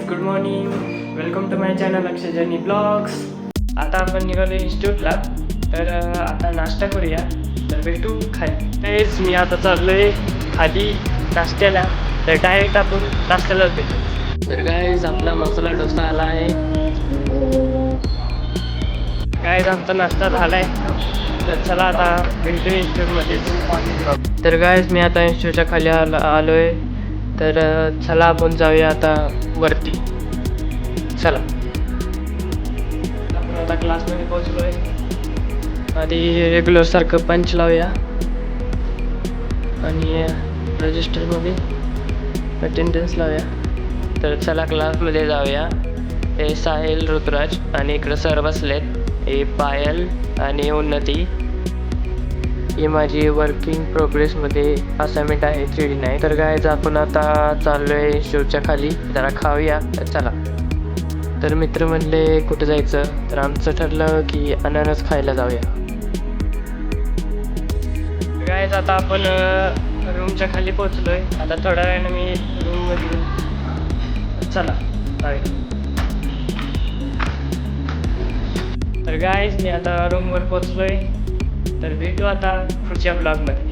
Guys, good morning. Welcome to my channel Akshay journey blogs. आता आपण निघालो इन्स्टिट्यूटला, तर आता नाश्ता करूया. तर भेटू खाली. तेच मी आता चाललो आहे खाली नाश्त्याला. तर डायरेक्ट आपण नाश्त्याला भेटू. तर गाईज, आपला मसाला डोसा आला आहे. गाईज, आमचा नाश्ता झाला आहे. तर चला आता भेटू इन्स्टिट्यूटमध्ये. तर गाईज, मी आता इन्स्टिट्यूटच्या खाली आलो आहे. तर चला आपण जाऊया आता वरती. चला, आपण आता क्लासमध्ये पोहोचलो आहे. आधी रेग्युलर सारखं पंच लावूया आणि रजिस्टरमध्ये अटेंडन्स लावूया. तर चला क्लासमध्ये जाऊया. हे साहिल, ऋतुराज आणि इकडं सर बसलेत. हे पायल आणि उन्नती. ही माझी वर्किंग प्रोग्रेसमध्ये असाइनमेंट आहे 3D9. तर गाईज, आपण आता चाललो आहे इन्स्टिट्यूटच्या खाली, जरा खाऊया. तर चला. तर मित्र म्हणले कुठं जायचं, तर आमचं ठरलं की अननस खायला जाऊया. गाईज, आता आपण रूमच्या खाली पोचलो आहे. आता थोड्या वेळानं मी रूममध्ये चला जाऊया. तर गाईज, मी आता रूमवर पोचलो आहे. तर भेटू आता पुढच्या ब्लॉगमध्ये.